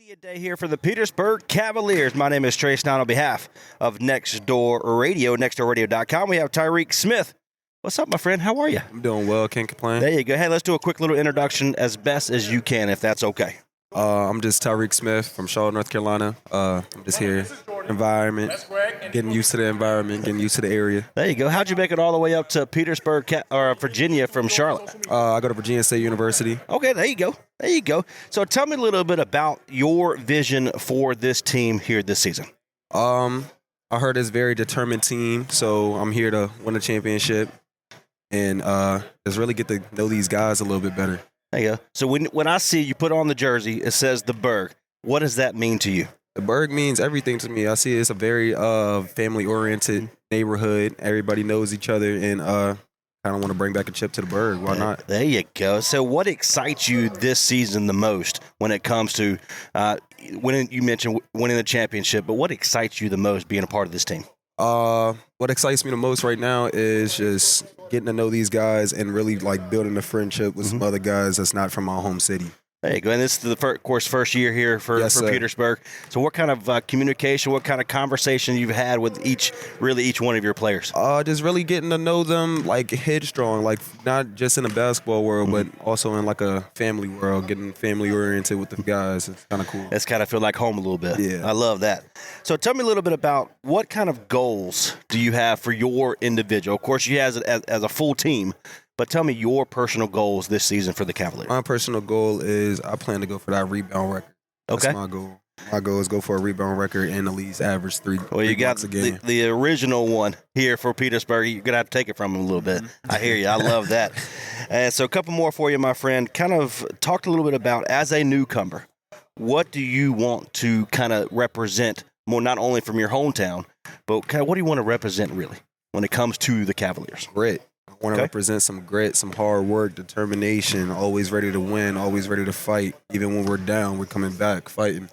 Media Day here for the Petersburg Cavaliers. My name is Trace Nine on behalf of Next Door Radio, nextdoorradio.com. We have Tyreek Smith. What's up, my friend? How are you? I'm doing well. Can't complain. There you go. Hey, let's do a quick little introduction as best as you can, if that's okay. I'm just Tyreek Smith from Charlotte, North Carolina. I'm just here. Environment, getting used to the environment, getting used to the area. There you go. How'd you make it all the way up to Petersburg, Virginia from Charlotte? I go to Virginia State University. Okay, there you go. There you go. So tell me a little bit about your vision for this team here this season. I heard it's a very determined team, so I'm here to win a championship and just really get to know these guys a little bit better. There you go. So when I see you put on the jersey, it says the Berg. What does that mean to you? The Berg means everything to me. I see it's a very family-oriented neighborhood. Everybody knows each other, and kind of want to bring back a chip to the Berg. Why not? There you go. So what excites you this season the most when it comes to winning? You mentioned winning the championship, but what excites you the most being a part of this team? What excites me the most right now is just getting to know these guys and really like building a friendship with some other guys that's not from our home city. There you go. And this is the first year here for Petersburg. So what kind of communication, what kind of conversation you've had with each one of your players? Just really getting to know them like headstrong, like not just in the basketball world, but also in like a family world, getting family oriented with the guys. It's kind of cool. It's kind of feel like home a little bit. Yeah. I love that. So tell me a little bit about what kind of goals do you have for your individual? Of course, you have it as a full team. But tell me your personal goals this season for the Cavaliers. My personal goal is I plan to go for that rebound record. That's my goal. My goal is go for a rebound record and at least average three. Well, you got a game. the original one here for Petersburg. You're going to have to take it from him a little bit. I hear you. I love that. And so a couple more for you, my friend. Kind of talk a little bit about, as a newcomer, what do you want to kind of represent more, not only from your hometown, but kind of what do you want to represent really when it comes to the Cavaliers? Grit. I want to represent some grit, some hard work, determination, always ready to win, always ready to fight. Even when we're down, we're coming back, fighting.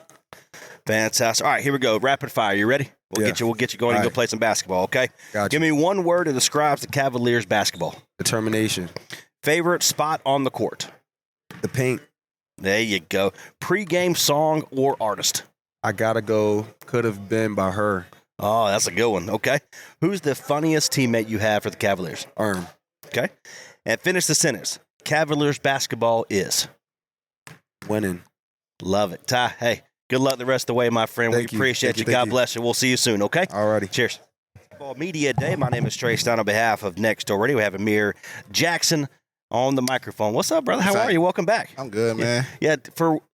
Fantastic. All right, here we go. Rapid fire. You ready? We'll get you going and go play some basketball, okay? Gotcha. Give me one word that describes the Cavaliers basketball. Determination. Favorite spot on the court? The paint. There you go. Pre-game song or artist? I gotta go. Could have been by her. Oh, that's a good one. Okay. Who's the funniest teammate you have for the Cavaliers? Okay. And finish the sentence. Cavaliers basketball is? Winning. Love it. Ty, hey, good luck the rest of the way, my friend. We appreciate you. God bless you. We'll see you soon, okay? All righty. Cheers. Basketball Media Day. My name is Trey Stein on behalf of Next Door Radio. We have Amir Jackson on the microphone. What's up, brother? How are you? Welcome back. I'm good, man. Yeah,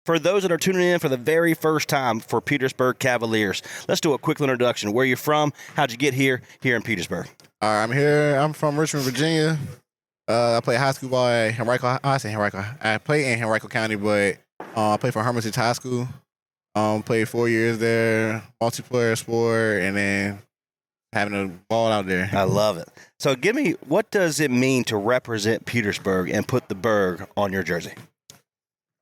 for those that are tuning in for the very first time for Petersburg Cavaliers, let's do a quick introduction. Where you from? How'd you get here in Petersburg? All right, I'm here. I'm from Richmond, Virginia. I play high school ball at Henrico. I play in Henrico County, but I play for Hermitage High School. Played 4 years there, multiplayer sport, and then having a ball out there. I love it. So give me, what does it mean to represent Petersburg and put the Berg on your jersey?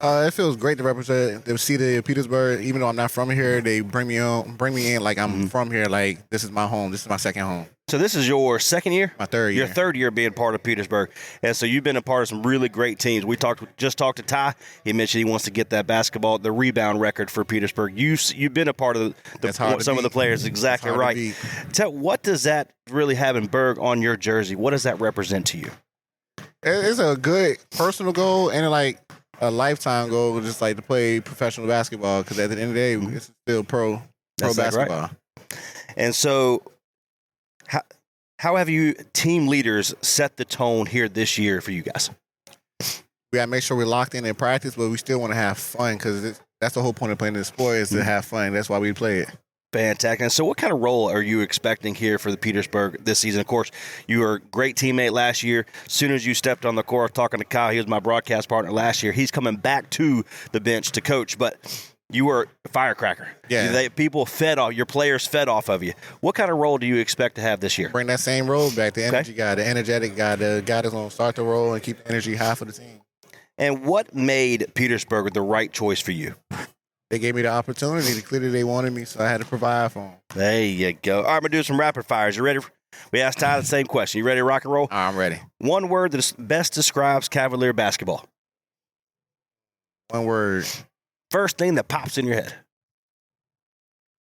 It feels great to represent the city of Petersburg. Even though I'm not from here, they bring me in like I'm from here. Like, this is my home. This is my second home. So this is your second year? My third year. Your third year being part of Petersburg. And so you've been a part of some really great teams. We just talked to Ty. He mentioned he wants to get that the rebound record for Petersburg. You've been a part of some of the players. Exactly right. What does that really have in Berg on your jersey? What does that represent to you? It's a good personal goal and like a lifetime goal, just like to play professional basketball, because at the end of the day, it's still pro basketball. Right. And so how have you team leaders set the tone here this year for you guys? We got to make sure we're locked in practice, but we still want to have fun, because that's the whole point of playing this sport, is to have fun. That's why we play it. Fantastic. And so what kind of role are you expecting here for the Petersburg this season? Of course, you were a great teammate last year. As soon as you stepped on the court, talking to Kyle, he was my broadcast partner last year. He's coming back to the bench to coach, but you were a firecracker. Yeah. Your players fed off of you. What kind of role do you expect to have this year? Bring that same role back, the energy guy, the energetic guy, the guy that's going to start the role and keep the energy high for the team. And what made Petersburg the right choice for you? They gave me the opportunity. Clearly they wanted me, so I had to provide for them. There you go. All right, I'm going to do some rapid fires. You ready? We asked Ty the same question. You ready to rock and roll? I'm ready. One word that best describes Cavalier basketball. One word. First thing that pops in your head.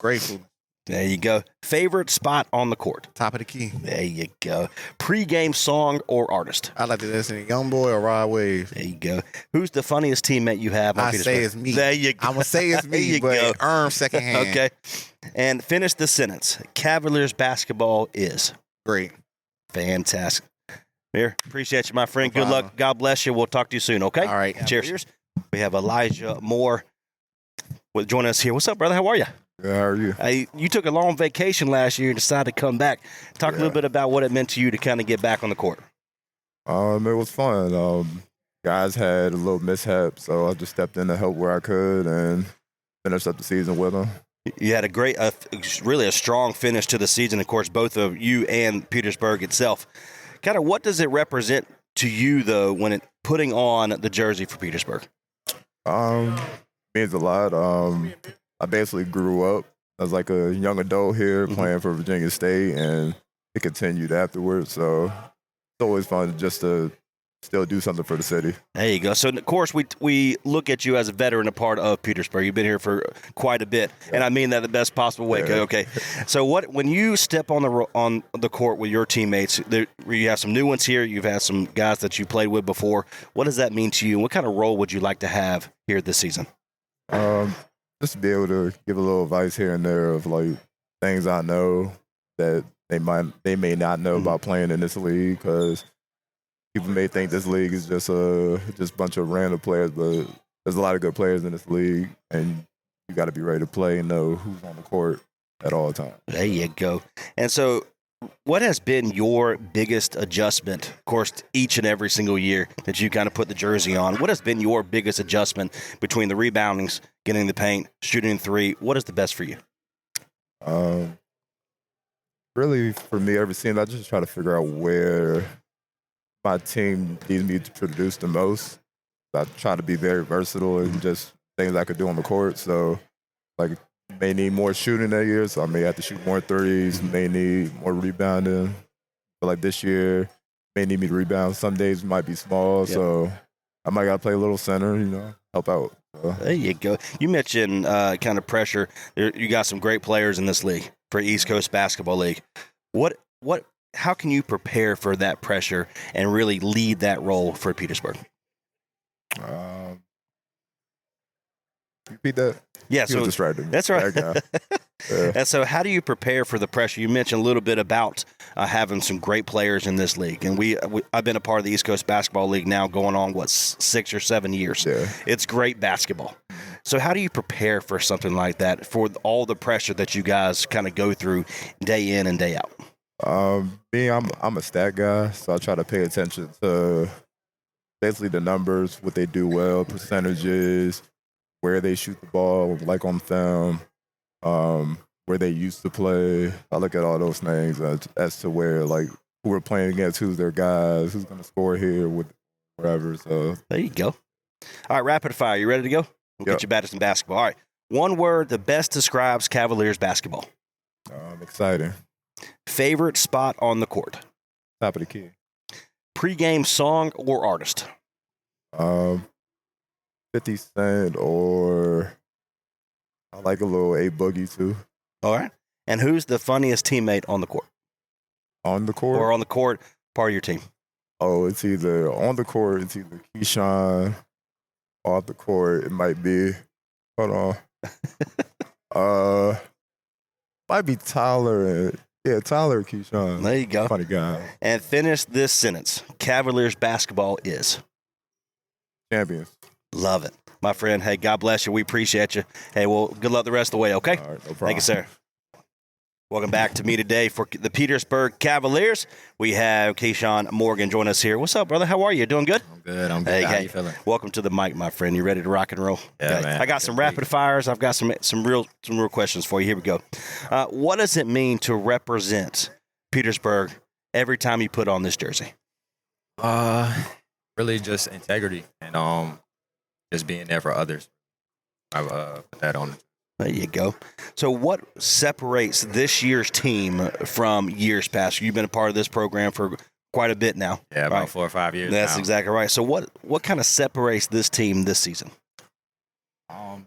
Grateful. There you go. Favorite spot on the court. Top of the key. There you go. Pre-game song or artist. I like to listen to Young Boy or Rod Wave. There you go. Who's the funniest teammate you have on I Petersburg? say it's me. There you go. I'm going to say it's There you me, but go. earn secondhand. Okay. And finish the sentence. Cavaliers basketball is. Great. Fantastic. Here, appreciate you, my friend. No Good problem. luck. God bless you. We'll talk to you soon, okay? All right. Cheers. We have Elijah Moore joining us here. What's up, brother? How are you? Good, how are you? Hey, you took a long vacation last year and decided to come back. Talk a little bit about what it meant to you to kind of get back on the court. It was fun. Guys had a little mishap, so I just stepped in to help where I could and finished up the season with them. You had a great, really a strong finish to the season, of course, both of you and Petersburg itself. Kind of what does it represent to you, though, when putting on the jersey for Petersburg? Means a lot. I basically grew up as like a young adult here playing for Virginia State, and it continued afterwards. So it's always fun just to still do something for the city. There you go. So, of course, we look at you as a veteran, a part of Petersburg. You've been here for quite a bit, and I mean that the best possible way. Yeah. Okay. So, when you step on the court with your teammates, you have some new ones here. You've had some guys that you played with before. What does that mean to you? And what kind of role would you like to have here this season? Just to be able to give a little advice here and there of like things I know that they may not know about playing in this league, because people may think this league is just a bunch of random players, but there's a lot of good players in this league, and you got to be ready to play and know who's on the court at all times. There you go. And so, what has been your biggest adjustment, of course, each and every single year that you kind of put the jersey on? What has been your biggest adjustment between the reboundings, getting the paint, shooting three? What is the best for you? Really, for me, every season, I just try to figure out where my team needs me to produce the most. I try to be very versatile and just things I could do on the court. So, like, may need more shooting that year, so I may have to shoot more threes, may need more rebounding. But like this year, may need me to rebound. Some days might be small, so I might got to play a little center, help out. So. There you go. You mentioned kind of pressure. You got some great players in this league for East Coast Basketball League. How can you prepare for that pressure and really lead that role for Petersburg? Repeat that? Yeah, He was distracted. That's right. That guy. Yeah. And so how do you prepare for the pressure? You mentioned a little bit about having some great players in this league. And I've been a part of the East Coast Basketball League now going on, 6 or 7 years. Yeah. It's great basketball. So how do you prepare for something like that, for all the pressure that you guys kind of go through day in and day out? I'm a stat guy, so I try to pay attention to basically the numbers, what they do well, percentages, where they shoot the ball, like on film, where they used to play. I look at all those things as to where, like, who we're playing against, who's their guys, who's going to score here, with wherever. So there you go. All right, rapid fire. You ready to go? We'll get you back to some basketball. All right. One word that best describes Cavaliers basketball. exciting. Favorite spot on the court. Top of the key. Pre-game song or artist. 50 Cent, or I like a little A Boogie too. All right. And who's the funniest teammate on the court? On the court? Or on the court, part of your team? Oh, it's either on the court, it's either Keyshawn. Off the court, it might be, hold on. Might be Tyler and, Tyler and Keyshawn. There you go. Funny guy. And finish this sentence. Cavaliers basketball is. Champions. Love it. My friend, hey, God bless you. We appreciate you. Hey, well, good luck the rest of the way, okay? All right, no problem. Thank you, sir. Welcome back to me today for the Petersburg Cavaliers. We have Keyshawn Morgan join us here. What's up, brother? How are you? Doing good? I'm good. Hey, How you feeling? Welcome to the mic, my friend. You ready to rock and roll? Yeah, man. I got some rapid fires. I've got some real questions for you. Here we go. What does it mean to represent Petersburg every time you put on this jersey? Really just integrity and just being there for others. I put that on. There you go. So what separates this year's team from years past? You've been a part of this program for quite a bit now. Yeah, about right? 4 or 5 years That's now. exactly right. So what kind of separates this team this season?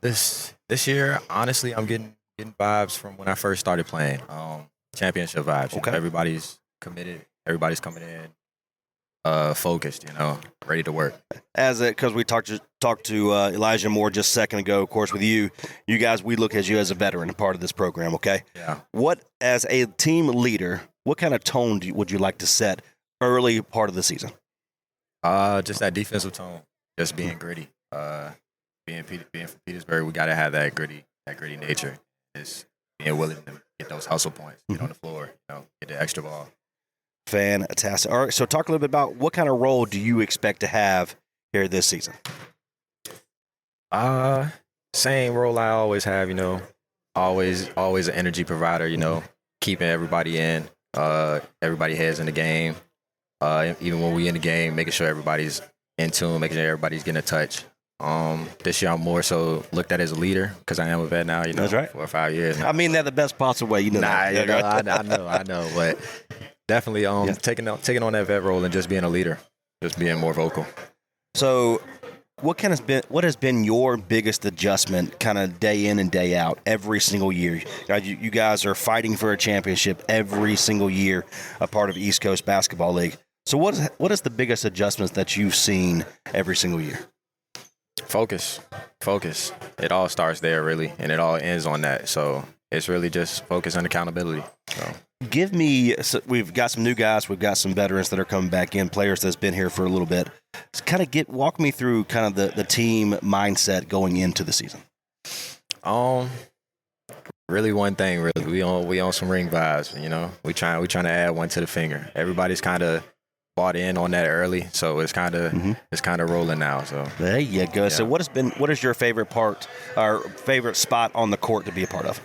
This year, honestly, I'm getting vibes from when I first started playing. Championship vibes. You know, Okay. everybody's committed. Everybody's coming in, focused. You know, ready to work. Because we talked to Elijah Moore just a second ago. Of course, with you guys, we look at you as a veteran, a part of this program. Okay. Yeah. What, as a team leader, what kind of tone would you like to set early part of the season? Just that defensive tone. Just being gritty. Being from Petersburg, we gotta have that gritty nature. Just being willing to get those hustle points, get on the floor, you know, get the extra ball. Fantastic. All right, so talk a little bit about what kind of role do you expect to have here this season? Same role I always have, you know, always an energy provider, you know, keeping everybody in, everybody heads in the game. Even when we in the game, making sure everybody's in tune, making sure everybody's getting a touch. This year I'm more so looked at as a leader because I am a vet now, you know, That's right. 4 or 5 years now. I mean that the best possible way, you know. Nah, that. you know, I know, but definitely taking on that vet role and just being a leader, just being more vocal. So, what has been your biggest adjustment, kind of day in and day out, every single year? You guys are fighting for a championship every single year, a part of East Coast Basketball League. So, what is the biggest adjustments that you've seen every single year? Focus. It all starts there, really, and it all ends on that. So it's really just focus and accountability. So. We've got some new guys, we've got some veterans that are coming back in, players that's been here for a little bit. Walk me through kind of the team mindset going into the season. Really one thing, really. We on some ring vibes, you know. We trying to add one to the finger. Everybody's kind of bought in on that early, so it's kind of rolling now. So there you go. Yeah. So what is your favorite part or favorite spot on the court to be a part of?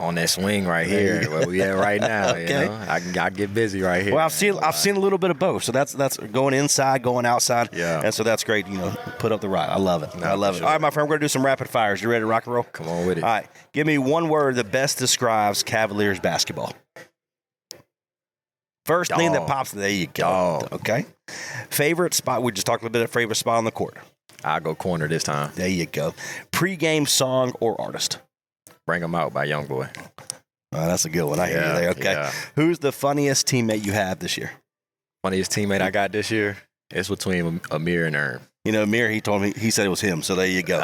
On that swing right here, where we at right now. Okay. You know, I get busy right here. Well, I've seen a little bit of both. So that's going inside, going outside. Yeah. And so that's great. You know, put up the right. I love it. No, I love it. Sure. All right, my friend, we're gonna do some rapid fires. You ready to rock and roll? Come on with it. All right. Give me one word that best describes Cavaliers basketball. First thing that pops. There you go. Dog. Okay. Favorite spot. We just talked a little bit of favorite spot on the court. I'll go corner this time. There you go. Pre-game song or artist. Bring 'em out by Youngboy. That's a good one. I hear you there. Okay. Yeah. Who's the funniest teammate you have this year? Funniest teammate I got this year? It's between Amir and Erm. You know, Amir, he said it was him. So there you go.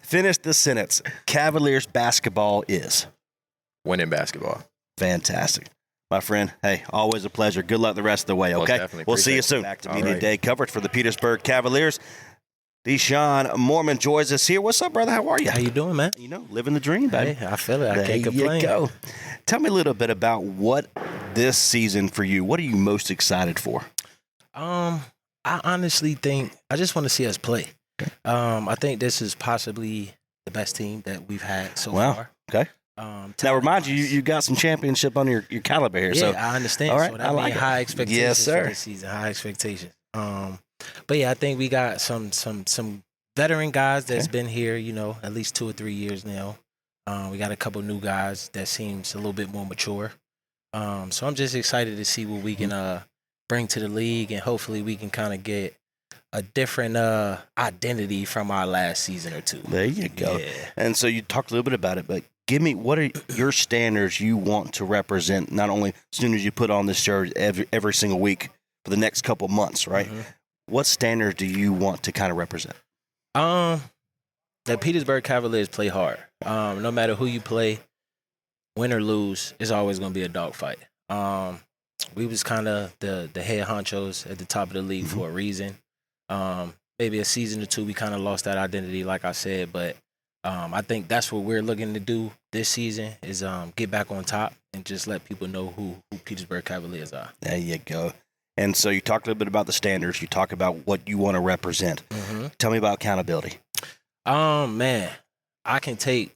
Finish the sentence. Cavaliers basketball is Winning basketball. fantastic. My friend, hey, always a pleasure. Good luck the rest of the way, Most okay? definitely. We'll see you Appreciate soon. it. Back to All Media right. Day coverage for the Petersburg Cavaliers. Deshaun Mormon joins us here. What's up, brother? How are you? How you doing, man? You know, living the dream, baby. Hey, I feel it. I There can't complain. you go. Tell me a little bit about what this season for you, what are you most excited for? I honestly think I just want to see us play. I think this is possibly the best team that we've had so Wow. far. Okay. Now, remind you got some championship on your caliber here. Yeah, So I understand. all right, So that I like means it. high expectations Yes, sir. for this season. High expectations. But yeah, I think we got some veteran guys that's been here, you know, at least 2 or 3 years now. We got a couple new guys that seems a little bit more mature. So I'm just excited to see what we can bring to the league, and hopefully we can kind of get a different identity from our last season or two. there you go. Yeah. And so you talked a little bit about it, but give me what are your standards you want to represent, not only as soon as you put on this shirt every single week for the next couple months, right? Mhm. What standards do you want to kind of represent? The Petersburg Cavaliers play hard. No matter who you play, win or lose, it's always going to be a dogfight. We was kind of the head honchos at the top of the league for a reason. Maybe a season or two, we kind of lost that identity, like I said. But I think that's what we're looking to do this season is get back on top and just let people know who Petersburg Cavaliers are. There you go. And so you talked a little bit about the standards. You talk about what you want to represent. Tell me about accountability. Man, I can take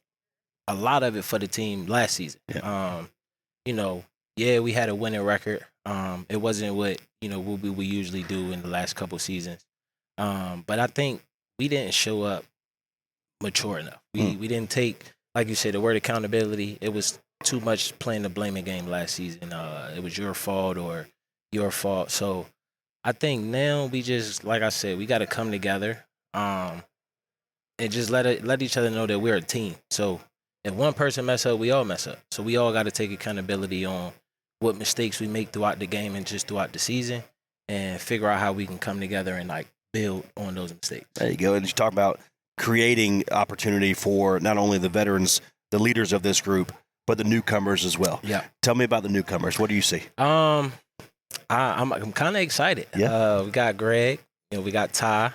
a lot of it for the team last season. You know, yeah, we had a winning record. It wasn't what we usually do in the last couple seasons. But I think we didn't show up mature enough. We didn't take, like you said, the word accountability. It was too much playing the blaming game last season. It was your fault or your fault. So I think now we just, like I said, we got to come together. And just let each other know that we're a team. So if one person mess up, we all mess up. So we all got to take accountability on what mistakes we make throughout the game and just throughout the season, and figure out how we can come together and like build on those mistakes. There you go. And you talk about creating opportunity for not only the veterans, the leaders of this group, but the newcomers as well. Yeah. Tell me about the newcomers. What do you see? I'm kind of excited. Yeah. We got Greg. We got Ty.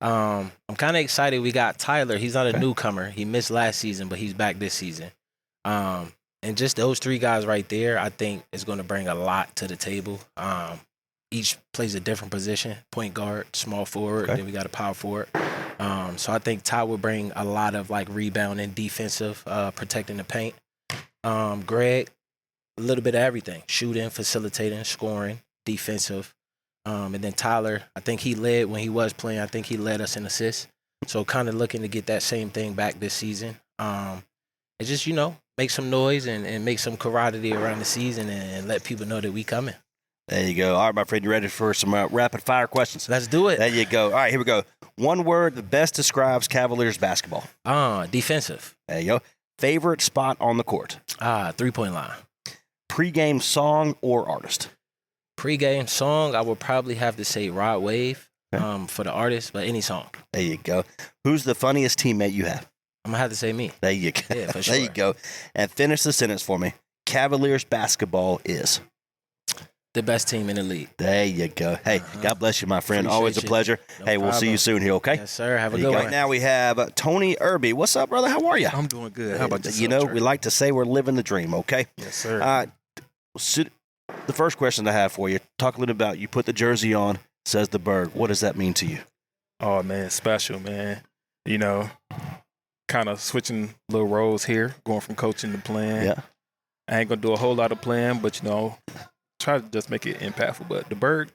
I'm kind of excited. We got Tyler. He's not a newcomer. He missed last season, but he's back this season. And just those three guys right there, I think is going to bring a lot to the table. Each plays a different position: point guard, small forward. Then we got a power forward. So I think Ty will bring a lot of like rebounding, defensive, protecting the paint. Greg, a little bit of everything: shooting, facilitating, scoring, defensive. And then Tyler, I think he led when he was playing. I think he led us in assists. So kind of looking to get that same thing back this season. And just, make some noise and make some camaraderie around the season and let people know that we coming. There you go. All right, my friend, you ready for some rapid fire questions? Let's do it. There you go. All right, here we go. One word that best describes Cavaliers basketball. Defensive. There you go. Favorite spot on the court. 3-point line. Pre-game song or artist. Pre-game song, I would probably have to say Rod Wave for the artist, but any song. There you go. Who's the funniest teammate you have? I'm going to have to say me. There you go. Yeah, for sure. There you go. And finish the sentence for me. Cavaliers basketball is the best team in the league. There you go. Hey, God bless you, my friend. Appreciate Always a you. pleasure. No Hey, we'll see problem. you soon here, okay? Yes, sir. Have a There you good go. one. Now we have Tony Irby. What's up, brother? How are you? I'm doing good. How about yourself? You know, Trey? we like to say we're living the dream, okay? Yes, sir. The first question I have for you, talk a little about you put the jersey on, says the Berg. What does that mean to you? Oh, man, special, man. Kind of switching little roles here, going from coaching to playing. Yeah. I ain't going to do a whole lot of playing, but, try to just make it impactful. But the Berg,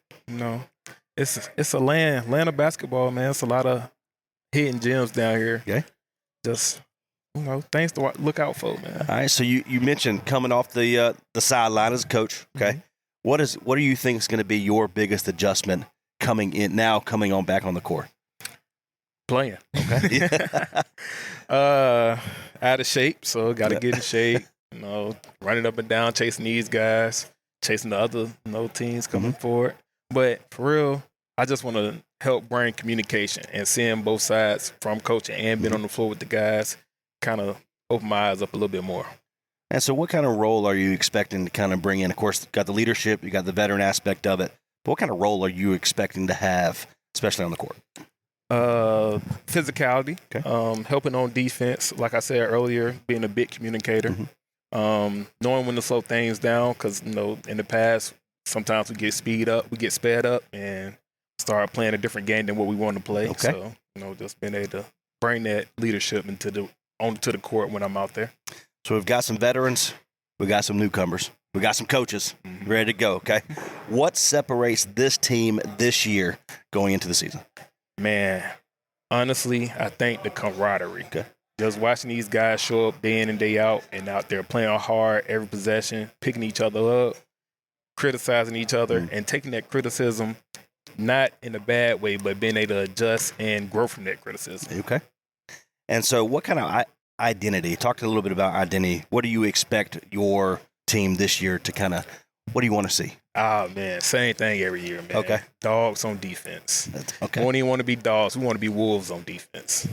it's a land of basketball, man. It's a lot of hidden gems down here. Okay. Just, things to look out for, man. All right, so you mentioned coming off the sideline as a coach, okay? Mm-hmm. What do you think is going to be your biggest adjustment coming on back on the court? Playing. Okay. Out of shape, so got to get in shape. Running up and down, chasing these guys, chasing the other teams coming forward. But for real, I just want to help bring communication and seeing both sides from coaching and being on the floor with the guys, kind of open my eyes up a little bit more. And so what kind of role are you expecting to kind of bring in? Of course, you got the leadership, you got the veteran aspect of it. But what kind of role are you expecting to have, especially on the court? Physicality, helping on defense. Like I said earlier, being a big communicator, knowing when to slow things down. Because in the past, sometimes we get sped up, and start playing a different game than what we want to play. Okay. So just being able to bring that leadership onto the court when I'm out there. So we've got some veterans, we got some newcomers, we got some coaches ready to go. Okay, what separates this team this year going into the season? Man, honestly, I think the camaraderie. Okay. Just watching these guys show up day in and day out and out there playing hard every possession, picking each other up, criticizing each other, and taking that criticism not in a bad way, but being able to adjust and grow from that criticism. Okay. And so what kind of identity, talk a little bit about identity. What do you expect your team this year to kind of, what do you want to see? Oh, man, same thing every year, man. Okay. Dogs on defense. Okay. We don't even want to be dogs. We want to be wolves on defense.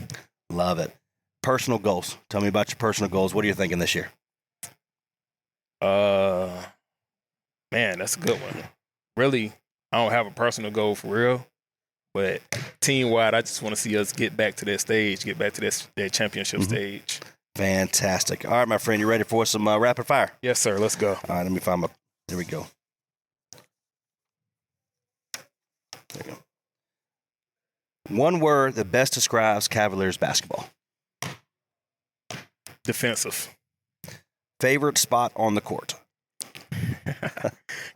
Love it. Personal goals. Tell me about your personal goals. What are you thinking this year? Man, that's a good one. Really, I don't have a personal goal for real, but team-wide, I just want to see us get back to that stage, get back to that championship stage. Fantastic. All right, my friend, you ready for some rapid fire? Yes, sir. Let's go. All right, let me find there we go. There we go. One word that best describes Cavaliers basketball. Defensive. Favorite spot on the court.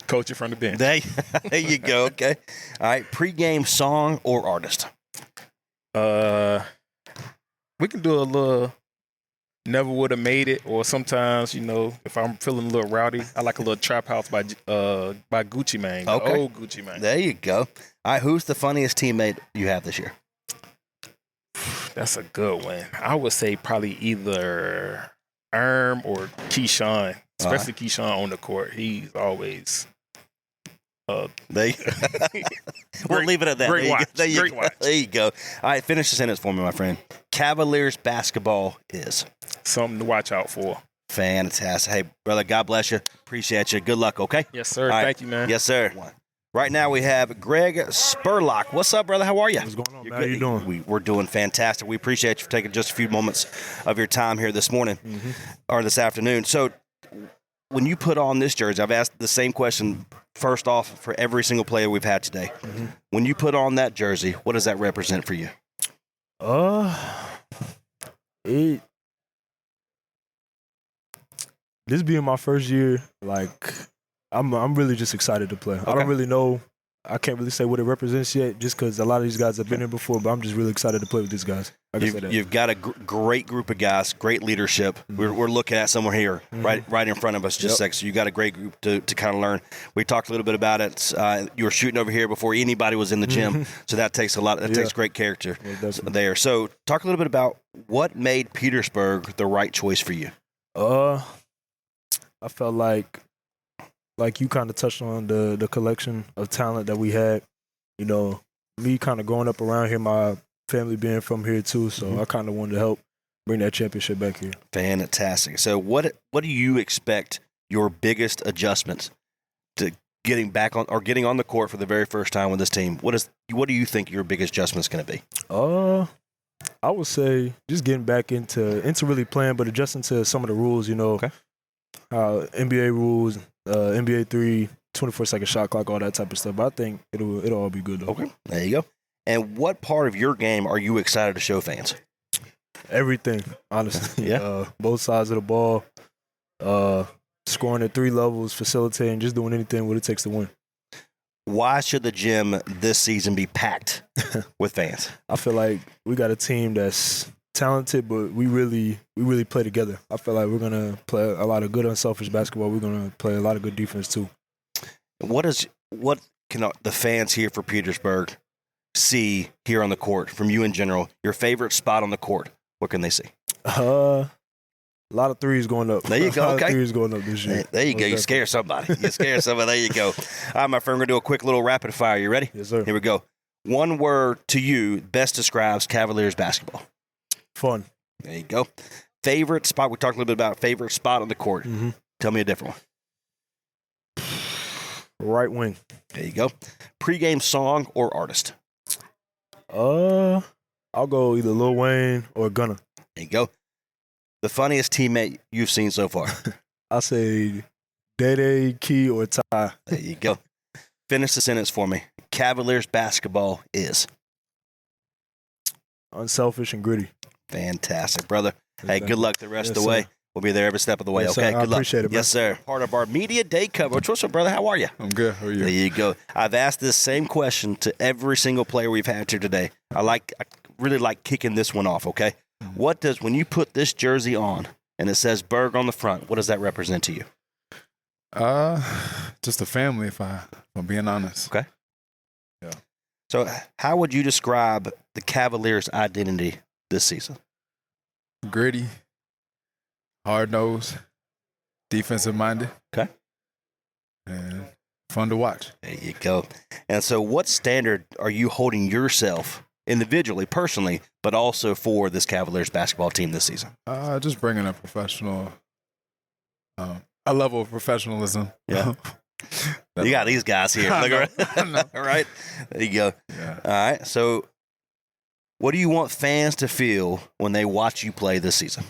Coaching from the bench. There you go. Okay. All right. Pre-game song or artist. We can do a little Never Would Have Made It, or sometimes, if I'm feeling a little rowdy, I like a little Trap House by Gucci Mane. Okay. Old Gucci Mane. There you go. All right. Who's the funniest teammate you have this year? That's a good one. I would say probably either or Keyshawn, especially Keyshawn on the court. He's always They we'll leave it at that. Great watch. There you Great go. watch. There you go. All right, finish the sentence for me, my friend. Cavaliers basketball is something to watch out for. fantastic. Hey, brother, God bless you. Appreciate you. Good luck, okay? Yes, sir. All right. Thank you, man. Yes, sir. Right now we have Greg Spurlock. What's up, brother? How are you? What's going on, You're man? How you good. doing? We're doing fantastic. We appreciate you for taking just a few moments of your time here this morning or this afternoon. So when you put on this jersey, I've asked the same question first off for every single player we've had today. When you put on that jersey, what does that represent for you? It this being my first year, like I'm really just excited to play. I don't really know. I can't really say what it represents yet, just because a lot of these guys have been here before. But I'm just really excited to play with these guys. You've got a great group of guys, great leadership. We're looking at someone here right in front of us just a second. So you got a great group to kind of learn. We talked a little bit about it. You were shooting over here before anybody was in the gym. So that takes a lot. That takes great character there. So talk a little bit about what made Petersburg the right choice for you. I felt like you kind of touched on the collection of talent that we had. You know, me kind of growing up around here, my family being from here too, so I kind of wanted to help bring that championship back here. Fantastic. So what do you expect your biggest adjustments to getting back on or getting on the court for the very first time with this team? What do you think your biggest adjustment is going to be? I would say just getting back into really playing, but adjusting to some of the rules. You know, NBA rules. NBA 3, 24-second shot clock, all that type of stuff. But I think it'll all be good, though. Okay, there you go. And what part of your game are you excited to show fans? Everything, honestly. Yeah. Both sides of the ball, scoring at 3 levels, facilitating, just doing anything what it takes to win. Why should the gym this season be packed with fans? I feel like we got a team that's talented, but we really play together. I feel like we're gonna play a lot of good unselfish basketball. We're gonna play a lot of good defense too. What can the fans here for Petersburg see here on the court from you in general? Your favorite spot on the court? What can they see? A lot of threes going up. There you go. A lot Okay. of threes going up this year. There you go. You scare somebody. You scare somebody. There you go. All right, my friend, we're gonna do a quick little rapid fire. You ready? Yes, sir. Here we go. One word to you best describes Cavaliers basketball. Fun. There you go. Favorite spot? We talked a little bit about favorite spot on the court. Tell me a different one. Right wing. There you go. Pre-game song or artist? I'll go either Lil Wayne or Gunna. There you go. The funniest teammate you've seen so far? I'll say Dede, Key, or Ty. There you go. Finish the sentence for me. Cavaliers basketball is unselfish and gritty. Fantastic, brother. Hey, good luck the rest of the Yes, way. sir. We'll be there every step of the way, Yes, okay? sir. I Good luck. appreciate it, man. Yes, sir. Part of our media day coverage. What's up, brother? How are you? I'm good. How are you? There you go. I've asked this same question to every single player we've had here today. I really like kicking this one off, okay? When you put this jersey on and it says Berg on the front, what does that represent to you? Just a family, if I'm being honest. Okay. Yeah. So how would you describe the Cavaliers' identity this season? Gritty, hard nosed, defensive minded. Okay. And fun to watch. There you go. And so what standard are you holding yourself individually, personally, but also for this Cavaliers basketball team this season? Just bringing a professional, a level of professionalism. Yeah. You got these guys here. Look around. All right. There you go. Yeah. All right. So what do you want fans to feel when they watch you play this season?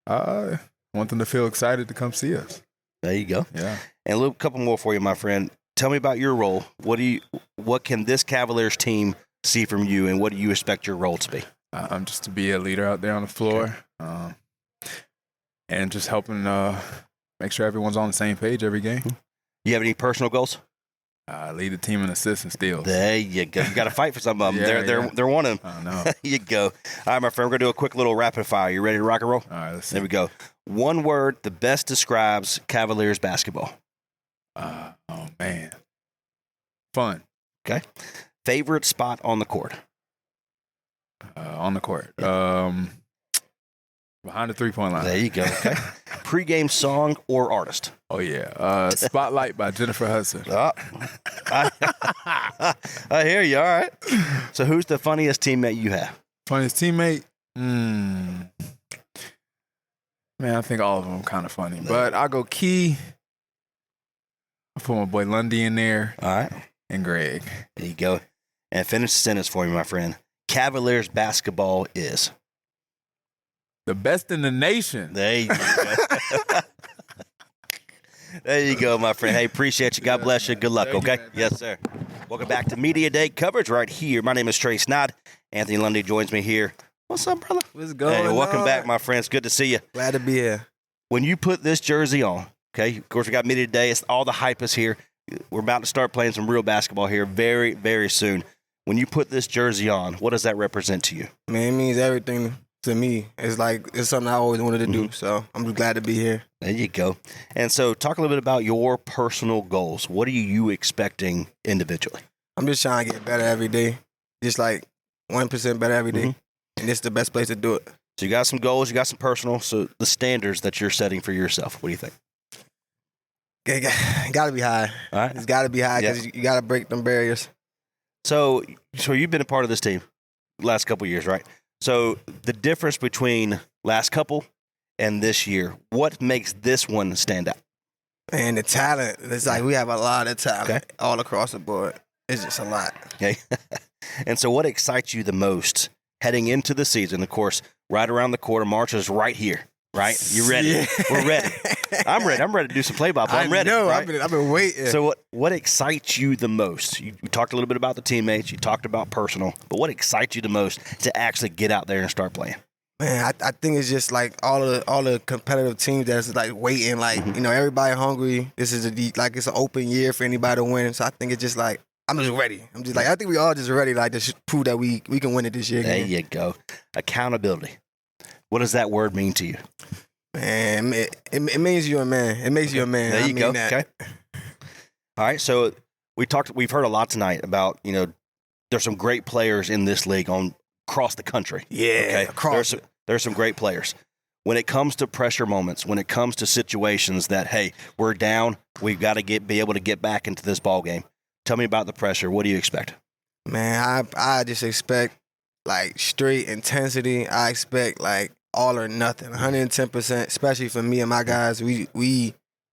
I want them to feel excited to come see us. There you go. Yeah. And a little couple more for you, my friend. Tell me about your role. What can this Cavaliers team see from you, and what do you expect your role to be? I'm just to be a leader out there on the floor, and just helping make sure everyone's on the same page every game. You have any personal goals? Lead the team in assists and steals. There you go. You got to fight for some of them. They're one of them. I know. There you go. All right, my friend, we're going to do a quick little rapid fire. You ready to rock and roll? All right, let's see. There we go. One word that best describes Cavaliers basketball. Oh, man. Fun. Okay. Favorite spot on the court? On the court. Behind the 3-point line. There you go. Okay. Pre-game song or artist? Oh yeah. Spotlight by Jennifer Hudson. I hear you. All right. So who's the funniest teammate you have? Funniest teammate? Man, I think all of them kind of funny. But I'll go Key. I'll put my boy Lundy in there. All right. And Greg. There you go. And finish the sentence for me, my friend. Cavaliers basketball is. The best in the nation. There you go. There you go, my friend. Hey, appreciate you. God bless you. Good luck, okay? Yes, sir. Welcome back to Media Day coverage right here. My name is Trey Snod. Anthony Lundy joins me here. What's up, brother? What's going on? Hey, welcome back, my friends. Good to see you. Glad to be here. When you put this jersey on, okay, of course, we got Media Day. All the hype is here. We're about to start playing some real basketball here very, very soon. When you put this jersey on, what does that represent to you? Man, it means everything to me. It's like it's something I always wanted to do. So I'm just glad to be here. There you go. And so talk a little bit about your personal goals. What are you expecting individually? I'm just trying to get better every day. Just like 1% better every day. And this is the best place to do it. So you got some goals, you got some personal. So the standards that you're setting for yourself, what do you think? Got to be high. All right. It's got to be high because you got to break them barriers. So you've been a part of this team last couple of years, right? So the difference between last couple and this year, what makes this one stand out? And the talent, it's like we have a lot of talent all across the board. It's just a lot. Okay. And so what excites you the most heading into the season? Of course, right around the corner, March is right here, right? You ready? Yeah. We're ready. I'm ready. I'm ready to do some play-by-play. I'm ready. No, right? I've been waiting. So what excites you the most? You talked a little bit about the teammates. You talked about personal. But what excites you the most to actually get out there and start playing? Man, I think it's just like all the competitive teams that's like waiting, like everybody hungry. This is like it's an open year for anybody to win. So I think it's just like I'm just ready. I'm just like I think we all just ready, like to prove that we can win it this year. There you go. Accountability. What does that word mean to you? Man, it means you're a man. It makes you a man. There you go. That. Okay. All right. So we've heard a lot tonight about there's some great players in this league across the country. Yeah. Okay. There's some great players. When it comes to pressure moments, when it comes to situations that, hey, we're down, we've got to be able to get back into this ball game. Tell me about the pressure. What do you expect? Man, I just expect like straight intensity. I expect like all or nothing, 110%. Especially for me and my guys, we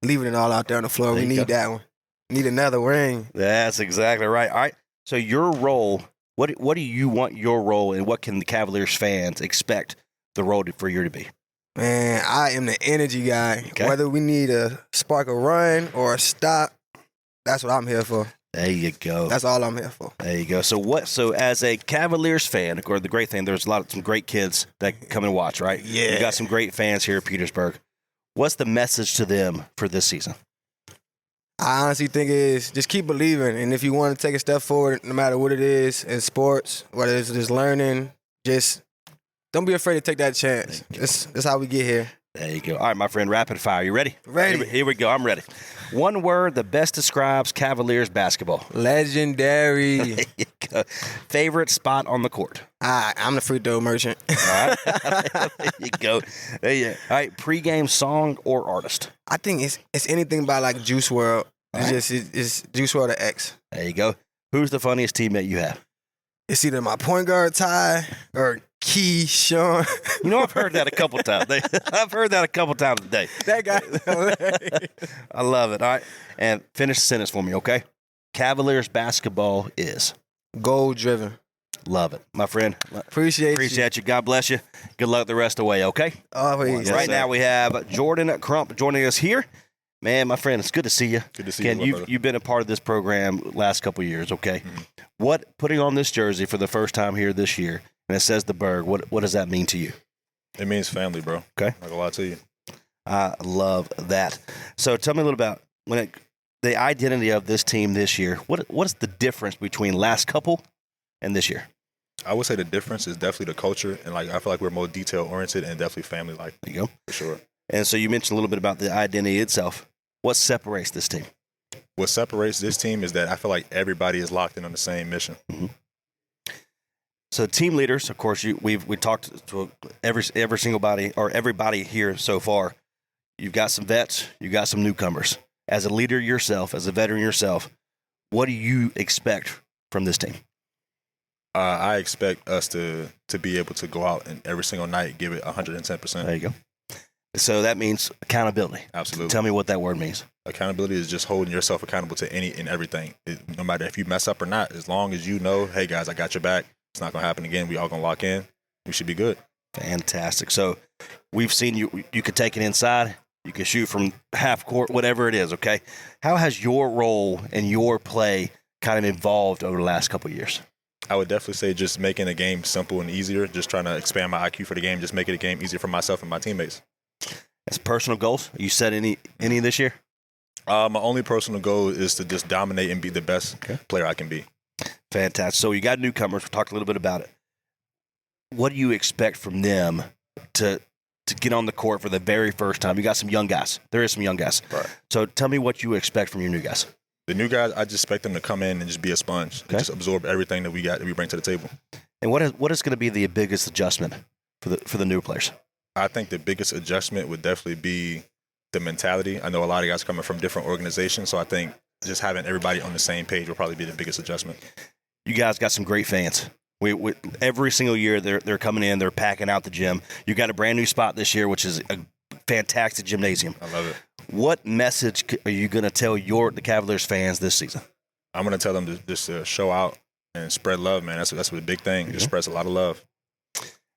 leaving it all out there on the floor. We need that one. Need another ring. That's exactly right. All right. So your role, what do you want your role, and what can the Cavaliers fans expect the role for you to be? Man, I am the energy guy. Okay. Whether we need a spark a run or a stop, that's what I'm here for. There you go. That's all I'm here for. There you go. So as a Cavaliers fan, or the great thing, there's some great kids that come and watch, right? Yeah. You got some great fans here at Petersburg. What's the message to them for this season? I honestly think it is just keep believing. And if you want to take a step forward, no matter what it is in sports, whether it's just learning, just don't be afraid to take that chance. That's how we get here. There you go. All right, my friend, rapid fire. You ready? Ready. Here we go. I'm ready. One word that best describes Cavaliers basketball. Legendary. There you go. Favorite spot on the court. I'm the free throw merchant. All right. There you go. There you go. All right, pregame song or artist. I think it's anything by like Juice WRLD. Right. It's Juice WRLD or X. There you go. Who's the funniest teammate you have? It's either my point guard Ty or Key Sean. I've heard that a couple times. I've heard that a couple times today. That guy's hilarious. I love it. All right. And finish the sentence for me, okay? Cavaliers basketball is goal driven. Love it. My friend. Appreciate you. God bless you. Good luck the rest of the way, okay? Always. Right now we have Jordan Crump joining us here. Man, my friend, it's good to see you. Good to see Ken, you. You've been a part of this program last couple of years, okay? Mm-hmm. Putting on this jersey for the first time here this year, and it says the Berg, what does that mean to you? It means family, bro. Okay. Not gonna lie to you. I love that. So tell me a little about the identity of this team this year. What's the difference between last couple and this year? I would say the difference is definitely the culture, and I feel like we're more detail oriented and definitely family like. There you go. For sure. And so you mentioned a little bit about the identity itself. What separates this team? What separates this team is that I feel like everybody is locked in on the same mission. Mm-hmm. So team leaders, of course, we talked to every single body or everybody here so far. You've got some vets, you got some newcomers. As a leader yourself, as a veteran yourself, what do you expect from this team? I expect us to be able to go out and every single night give it 110%. There you go. So that means accountability. Absolutely. Tell me what that word means. Accountability is just holding yourself accountable to any and everything. No matter if you mess up or not, as long as you know, hey guys, I got your back. It's not gonna happen again. We all gonna lock in. We should be good. Fantastic. So we've seen you. You could take it inside. You can shoot from half court, whatever it is. Okay. How has your role and your play kind of evolved over the last couple of years? I would definitely say just making the game simple and easier. Just trying to expand my IQ for the game. Just making the game easier for myself and my teammates. As personal goals, you set any this year? My only personal goal is to just dominate and be the best player I can be. Fantastic. So you got newcomers. We talked a little bit about it. What do you expect from them to get on the court for the very first time? You got some young guys. There is some young guys. Right. So tell me what you expect from your new guys. The new guys, I just expect them to come in and just be a sponge. And just absorb everything that we bring to the table. And what is going to be the biggest adjustment for the new players? I think the biggest adjustment would definitely be the mentality. I know a lot of guys coming from different organizations, so I think just having everybody on the same page will probably be the biggest adjustment. You guys got some great fans. We every single year they're coming in, they're packing out the gym. You got a brand new spot this year, which is a fantastic gymnasium. I love it. What message are you going to tell the Cavaliers fans this season? I'm going to tell them to just show out and spread love, man. That's a big thing. Just spreads a lot of love.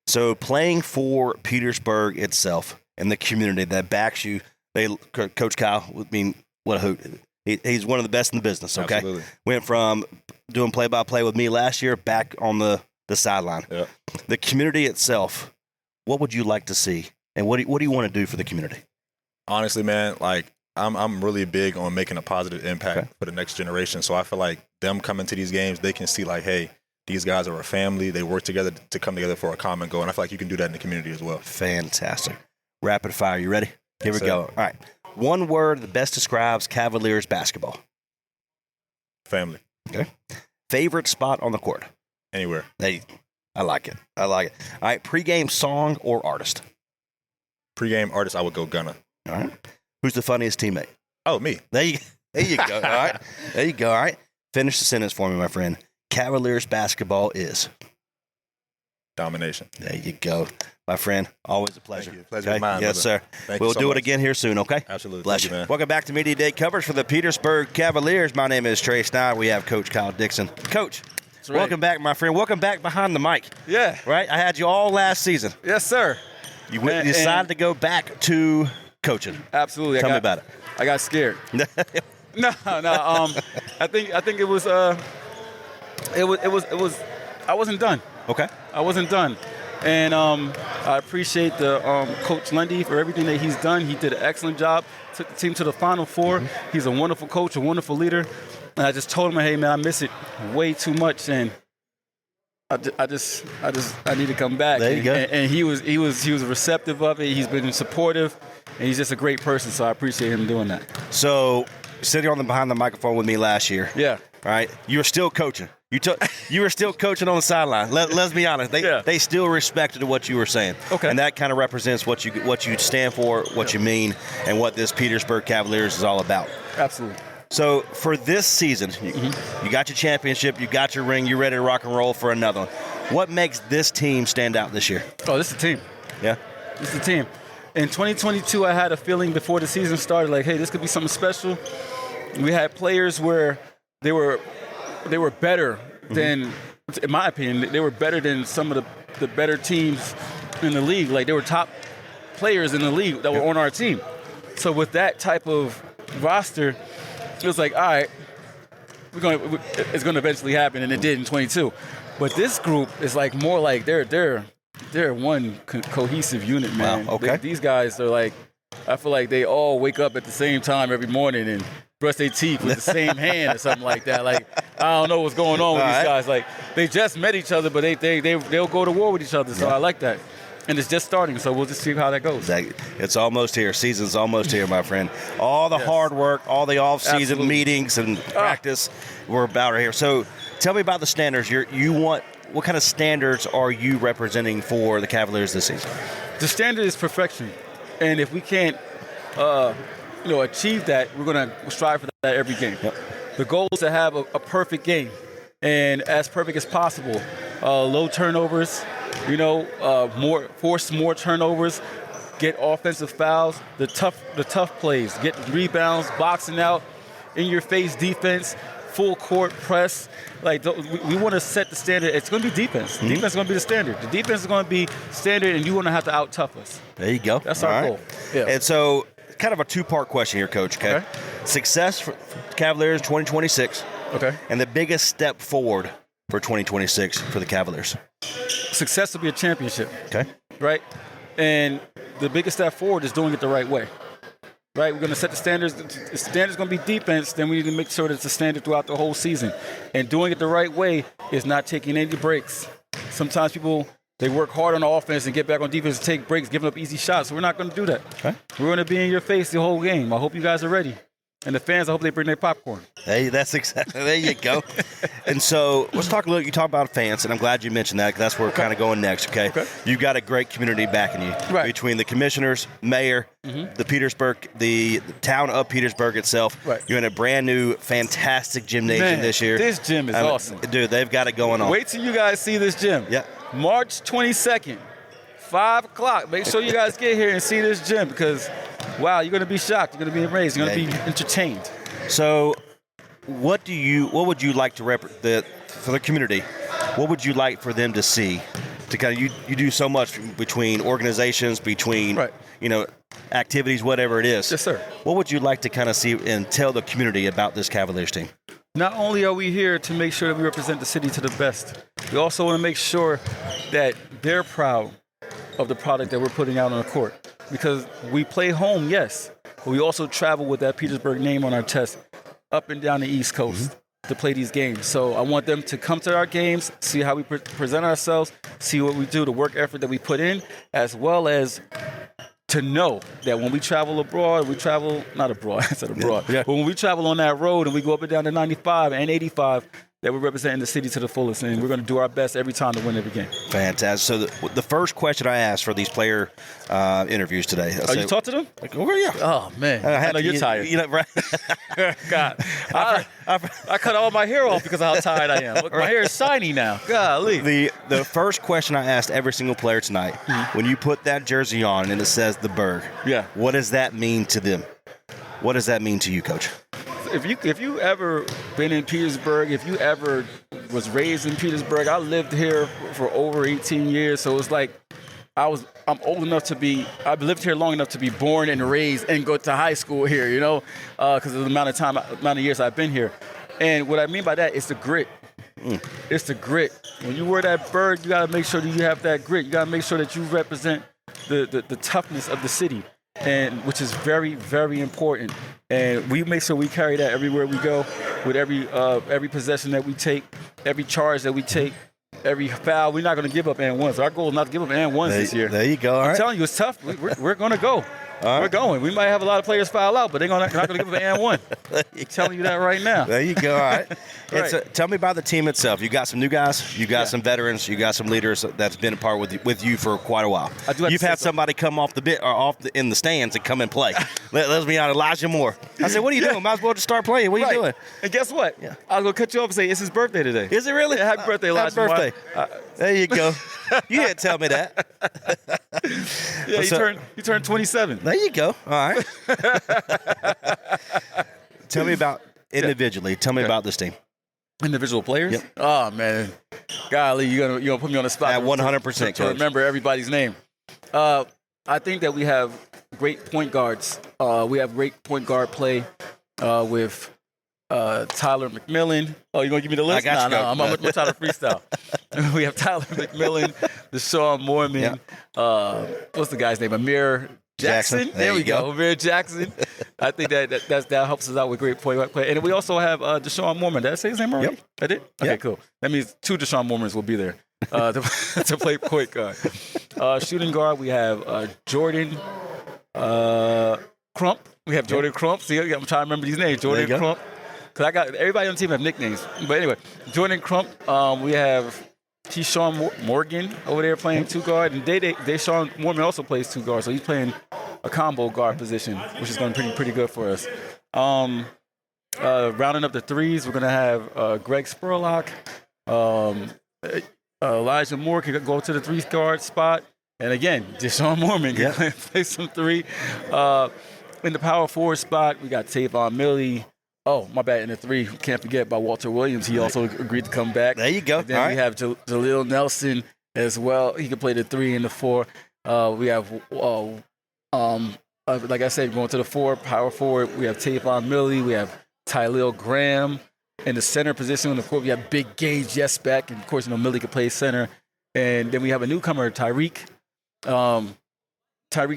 So playing for Petersburg itself and the community that backs you, Coach Kyle, I mean, what a hoot. He's one of the best in the business, okay? Absolutely. Went from doing play-by-play with me last year back on the sideline. Yeah. The community itself, what would you like to see? And what do you want to do for the community? Honestly, man, like I'm really big on making a positive impact for the next generation. So I feel like them coming to these games, they can see like, hey, these guys are a family. They work together to come together for a common goal. And I feel like you can do that in the community as well. Fantastic. Rapid fire. You ready? Here we Yes, go. sir. All right. One word that best describes Cavaliers basketball. Family. Okay. Favorite spot on the court? Anywhere. Hey, I like it. All right. Pre-game song or artist? Pre-game artist, I would go Gunna. All right. Who's the funniest teammate? Oh, me. There you go. All right. There you go. All right. Finish the sentence for me, my friend. Cavaliers basketball is domination. There you go. My friend, always a pleasure. Thank you. Pleasure is mine, Yes, brother. sir. We'll do it again here soon, okay? Absolutely. Bless Thank you. man. Welcome back to Media Day coverage for the Petersburg Cavaliers. My name is Trey Snyder. We have Coach Kyle Dixon. Coach, right. welcome back, my friend. Welcome back behind the mic. Yeah. Right? I had you all last season. Yes, sir. You decided to go back to coaching. Absolutely. Tell me about it. I got scared. No. I think it was I wasn't done. Okay. I wasn't done. And I appreciate the Coach Lundy for everything that he's done. He did an excellent job. Took the team to the Final Four. Mm-hmm. He's a wonderful coach, a wonderful leader. And I just told him, hey man, I miss it way too much, and I need to come back. There you go. And he was receptive of it. He's been supportive, and he's just a great person. So I appreciate him doing that. So, sitting behind the microphone with me last year. Yeah. Right? You were still coaching. You were still coaching on the sideline. Let's be honest. They still respected what you were saying. Okay. And that kind of represents what you stand for, what you mean, and what this Petersburg Cavaliers is all about. Absolutely. So for this season, you got your championship, you got your ring, you're ready to rock and roll for another one. What makes this team stand out this year? Oh, this is a team. Yeah? This is a team. In 2022, I had a feeling before the season started, like, hey, this could be something special. We had players where they were better than, in my opinion, they were better than some of the better teams in the league. Like, they were top players in the league that were on our team. So with that type of roster, it was like, all right, it's going to eventually happen, and it did in 22. But this group is like more like they're one cohesive unit, man. Wow, okay. These guys are like, I feel like they all wake up at the same time every morning and brush their teeth with the same hand or something like that. Like, I don't know what's going on with these guys. Like, they just met each other, but they'll go to war with each other. So I like that. And it's just starting, so we'll just see how that goes. It's almost here. Season's almost here, my friend. All the hard work, all the off-season meetings and practice, we're about here. So tell me about the standards. You want what kind of standards are you representing for the Cavaliers this season? The standard is perfection, and if we can't, achieve that, we're going to strive for that every game. Yep. The goal is to have a perfect game, and as perfect as possible. Low turnovers, force more turnovers, get offensive fouls, the tough plays, get rebounds, boxing out, in your face defense, full court press. Like we want to set the standard. It's going to be defense. Mm-hmm. Defense is going to be the standard. The defense is going to be standard, and you want to have to out tough us. There you go. That's All our right. goal. Yeah. And so, kind of a two-part question here, Coach. Okay. Success for Cavaliers 2026. Okay. And the biggest step forward for 2026 for the Cavaliers. Success will be a championship. Okay. Right? And the biggest step forward is doing it the right way. Right? We're going to set the standards. The standard's going to be defense. Then we need to make sure that it's a standard throughout the whole season. And doing it the right way is not taking any breaks. Sometimes people, they work hard on the offense and get back on defense and take breaks, giving up easy shots. So we're not going to do that. Okay. We're going to be in your face the whole game. I hope you guys are ready. And the fans, I hope they bring their popcorn. Hey, that's exactly, there you go. And so let's talk a little, you talk about fans, and I'm glad you mentioned that because that's where we're kind of going next, okay? You've got a great community backing you. Right. Between the commissioners, mayor, the Petersburg, the town of Petersburg itself. Right. You're in a brand new, fantastic gymnasium this year. This gym is awesome. Dude, they've got it going on. Wait till you guys see this gym. Yeah. March 22nd, 5 o'clock. Make sure you guys get here and see this gym because, wow, you're going to be shocked. You're going to be amazed. You're going to be entertained. So, what would you like to for the community? What would you like for them to see? To kind of you do so much between organizations, between activities, whatever it is. Yes, sir. What would you like to kind of see and tell the community about this Cavaliers team? Not only are we here to make sure that we represent the city to the best, we also want to make sure that they're proud of the product that we're putting out on the court. Because we play home, yes, but we also travel with that Petersburg name on our chest up and down the East Coast to play these games. So I want them to come to our games, see how we present ourselves, see what we do, the work effort that we put in, as well as to know that when we travel abroad, not abroad, I said abroad, but when we travel on that road and we go up and down to 95 and 85, that we're representing the city to the fullest, and we're going to do our best every time to win every game. Fantastic. So the first question I asked for these player interviews today. You talked to them? Yeah. Oh, man. I know you're tired. Right? God. I cut all my hair off because of how tired I am. Look, my hair is shiny now. Golly. The first question I asked every single player tonight, when you put that jersey on and it says the Berg, what does that mean to them? What does that mean to you, Coach? If you ever been in Petersburg, if you ever was raised in Petersburg, I lived here for over 18 years, so it's like I'm old enough I've lived here long enough to be born and raised and go to high school here, because of the amount of years I've been here. And what I mean by that is the grit. It's the grit. When you wear that bird, you got to make sure that you have that grit. You got to make sure that you represent the toughness of the city, and which is very, very important. And we make sure we carry that everywhere we go, with every possession that we take, every charge that we take, every foul. We're not going to give up and ones. Our goal is not to give up and ones this year. There you go. I'm telling you, it's tough. We're going to go. We're going. We might have a lot of players foul out, but they're not going to give up an and one. I'm telling you that right now. There you go. All right. Right. Tell me about the team itself. You got some new guys. You got some veterans. You got some leaders that's been a part with you for quite a while. You've had somebody come off in the stands and come and play. Let's be honest, Elijah Moore. I said, "What are you doing? Might as well just start playing. What are you doing?" And guess what? I was going to cut you off and say it's his birthday today. Is it really? Yeah, happy birthday, Elijah. Happy birthday. There you go. You didn't tell me that. Yeah, he turned 27. There you go. All right. Tell me about individually. Tell me about this team. Individual players? Yep. Oh, man. Golly, you're gonna put me on the spot. At 100%, to remember everybody's name. I think that we have great point guards. We have great point guard play with Tyler McMillan. Oh, you gonna give me the list? I got you. I'm gonna try to freestyle. We have Tyler McMillan, Deshaun Mormon. What's the guy's name? Amir Jackson. There we go. Amir Jackson. I think that helps us out with great point play. And we also have Deshaun Mormon. Did I say his name already? Yep. I did? Okay, cool. That means 2 Deshaun Mormons will be there to play point guard. Shooting guard, we have Jordan Crump. We have Jordan Crump. See, I'm trying to remember these names. Jordan Crump. Because everybody on the team have nicknames. But anyway, Jordan Crump. We have Keyshawn Morgan over there playing 2 guard, and Deshaun Morgan also plays 2 guard, so he's playing a combo guard position, which is going to be pretty good for us. Rounding up the threes, we're going to have Greg Spurlock. Elijah Moore can go to the 3 guard spot. And again, Deshaun Morgan can play some 3. In the power forward spot, we got Tavon Millie. Oh, my bad. In the 3, can't forget about Walter Williams. He also agreed to come back. There you go. And then we have Jaleel Nelson as well. He can play the 3 and the 4. We have, like I said, going to the 4, power forward. We have Tavon Millie. We have Tylil Graham. In the center position on the court, we have Big Gage back. And, of course, Millie can play center. And then we have a newcomer, Tyreek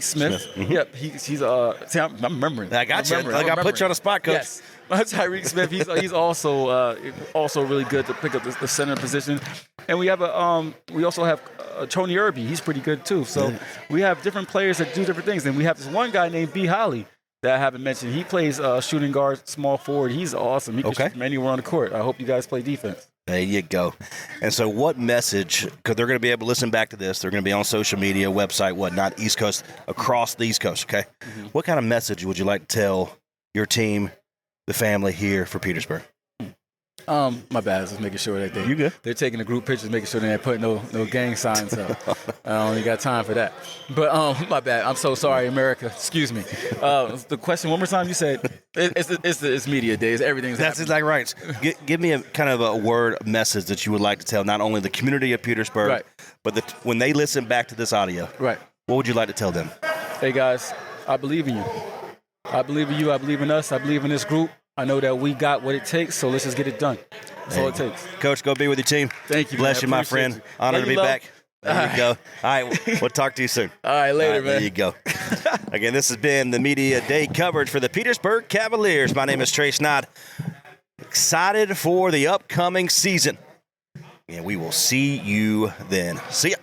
Smith. Mm-hmm. Yep, he's see, I'm remembering. I got you. Like I put you on the spot, Coach. Yes, Tyreek Smith. He's also really good to pick up the center position. And we have we also have Tony Irby. He's pretty good too. So we have different players that do different things. And we have this one guy named B. Holly that I haven't mentioned. He plays shooting guard, small forward. He's awesome. He can shoot from anywhere on the court. I hope you guys play defense. There you go. And so what message, because they're going to be able to listen back to this, they're going to be on social media, website, whatnot, East Coast, across the East Coast, okay? Mm-hmm. What kind of message would you like to tell your team, the family here for Petersburg? My bad. Just making sure that they're taking the group pictures, making sure they're not putting no gang signs up. I don't even got time for that. But my bad. I'm so sorry, America. Excuse me. The question one more time. You said it's media days. Everything's That's happening. exactly right. Give me a kind of a word message that you would like to tell not only the community of Petersburg, but when they listen back to this audio. Right. What would you like to tell them? Hey guys, I believe in you. I believe in you. I believe in us. I believe in this group. I know that we got what it takes, so let's just get it done. That's all it takes. Coach, go be with your team. Thank you, Bless man. you, my Appreciate friend. you. Honor to be back. There you go. All right, we'll talk to you soon. All right, later, man. There you go. Again, this has been the Media Day coverage for the Petersburg Cavaliers. My name is Trey Snod. Excited for the upcoming season. And we will see you then. See ya.